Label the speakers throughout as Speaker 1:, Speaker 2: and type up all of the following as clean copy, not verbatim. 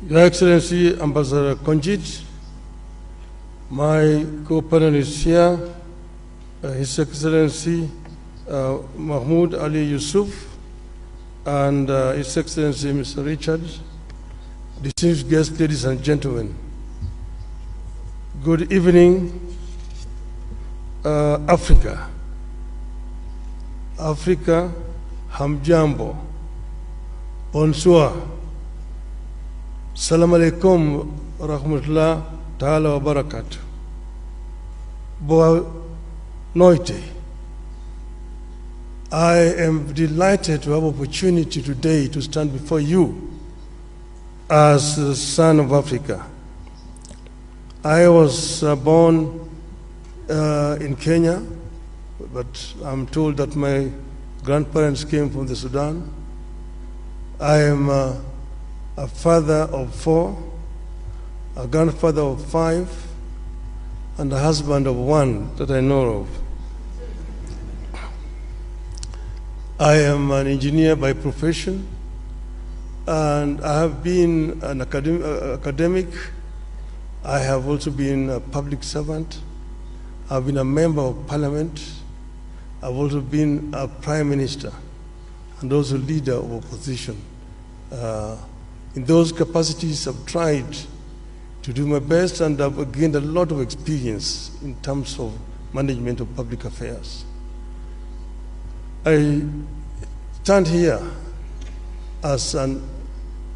Speaker 1: Your Excellency Ambassador Konjit, my co-panelist here, His Excellency Mahmoud Ali Yusuf, and His Excellency Mr. Richard, distinguished guests, ladies and gentlemen. Good evening, Africa. Africa, hamjambo, bonsoir, salam alaikum, rahmatullah ta'ala wa barakatuh. Boa noite. I am delighted to have opportunity today to stand before you as the son of Africa. I was born in Kenya, but I'm told that my grandparents came from the Sudan. I am a father of 4, a grandfather of 5, and a husband of 1 that I know of. I am an engineer by profession, and I have been an academic. I have also been a public servant. I've been a member of parliament. I've also been a prime minister and also leader of opposition. In those capacities, I've tried to do my best, and I've gained a lot of experience in terms of management of public affairs. I stand here as an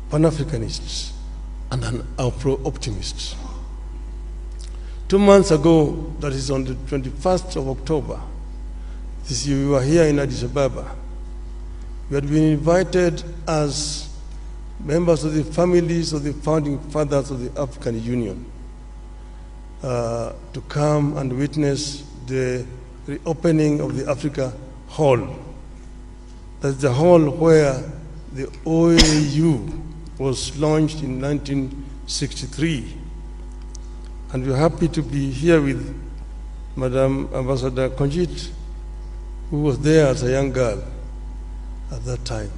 Speaker 1: Pan-Africanist and an Afro-optimist. 2 months ago, that is on the 21st of October, this year, we were here in Addis Ababa. We had been invited as members of the families of the founding fathers of the African Union to come and witness the reopening of the Africa Hall. That's the hall where the OAU was launched in 1963. And we're happy to be here with Madam Ambassador Konjit, who was there as a young girl at that time.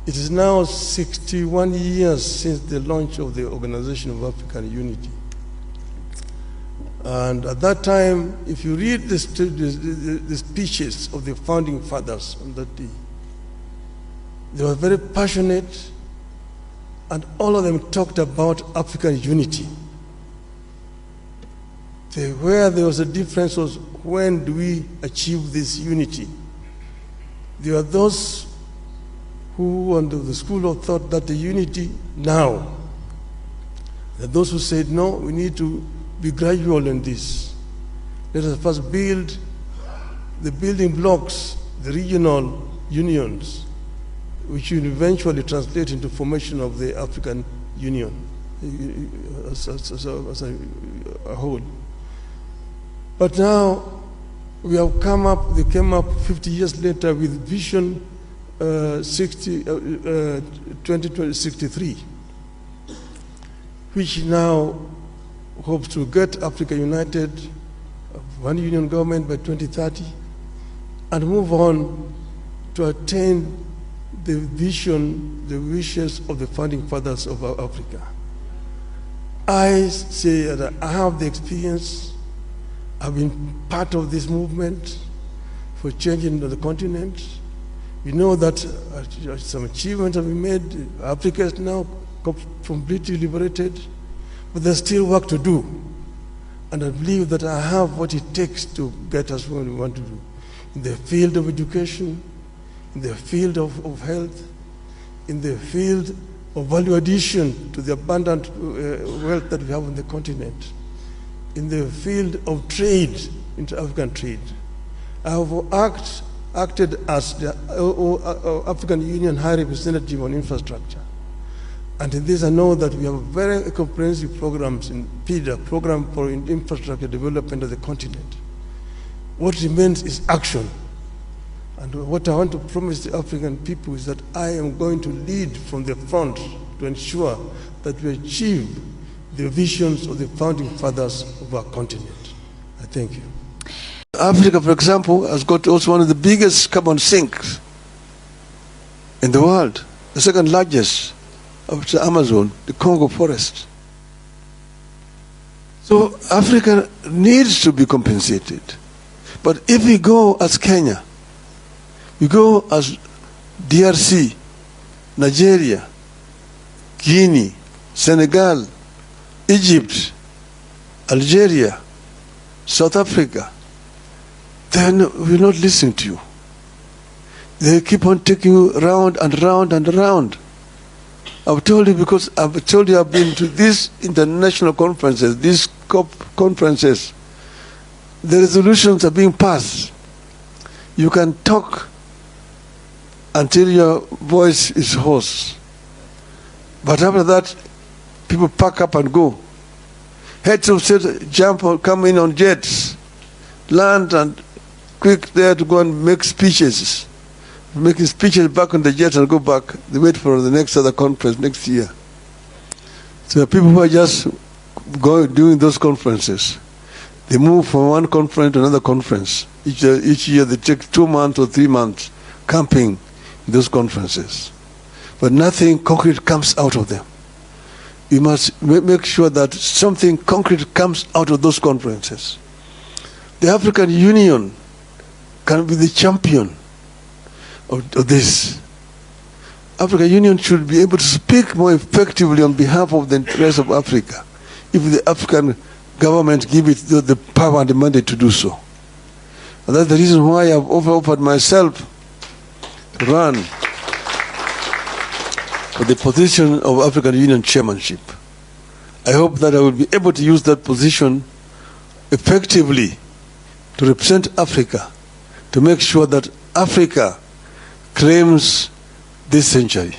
Speaker 1: It is now 61 years since the launch of the Organization of African Unity. And at that time, if you read the speeches of the founding fathers on that day, they were very passionate, and all of them talked about African unity. Where there was a difference was, when do we achieve this unity? There are those who, under the school of thought, that the unity now. There are those who said, no, we need to be gradual in this. Let us first build the building blocks, the regional unions, which will eventually translate into formation of the African Union as a whole. But now we have they came up 50 years later with Vision 2063, which now hopes to get Africa united, one union government by 2030, and move on to attain the vision, the wishes of the founding fathers of Africa. I say that I have the experience. I've been part of this movement for changing the continent. We know that some achievements have been made. Africa is now completely liberated, but there's still work to do. And I believe that I have what it takes to get us where we want to do. In the field of education, in the field of health, in the field of value addition to the abundant wealth that we have on the continent, in the field of trade, inter-African trade. I have acted as the African Union High Representative on infrastructure. And in this I know that we have very comprehensive programs in PIDA, Program for Infrastructure Development of the Continent. What remains is action. And what I want to promise the African people is that I am going to lead from the front to ensure that we achieve the visions of the founding fathers of our continent. I thank you. Africa, for example, has got also one of the biggest carbon sinks in the world, the second largest of the Amazon, the Congo forest. So Africa needs to be compensated. But if we go as Kenya, we go as DRC, Nigeria, Guinea, Senegal, Egypt, Algeria, South Africa, then we're not listening to you. They keep on taking you round and round and round. I've told you because I've been to these international conferences, these COP conferences. The resolutions are being passed. You can talk until your voice is hoarse. But after that, people pack up and go. Heads of state jump or come in on jets, land and quick there to go and make speeches. Making speeches back on the jet and go back. They wait for the next other conference next year. So people who are just doing those conferences, they move from one conference to another conference. Each year they take 2 months or 3 months camping in those conferences. But nothing concrete comes out of them. We must make sure that something concrete comes out of those conferences. The African Union can be the champion of this. African Union should be able to speak more effectively on behalf of the interests of Africa if the African government give it the power and the mandate to do so. And that's the reason why I've offered myself to run for the position of African Union chairmanship. I hope that I will be able to use that position effectively to represent Africa, to make sure that Africa claims this century.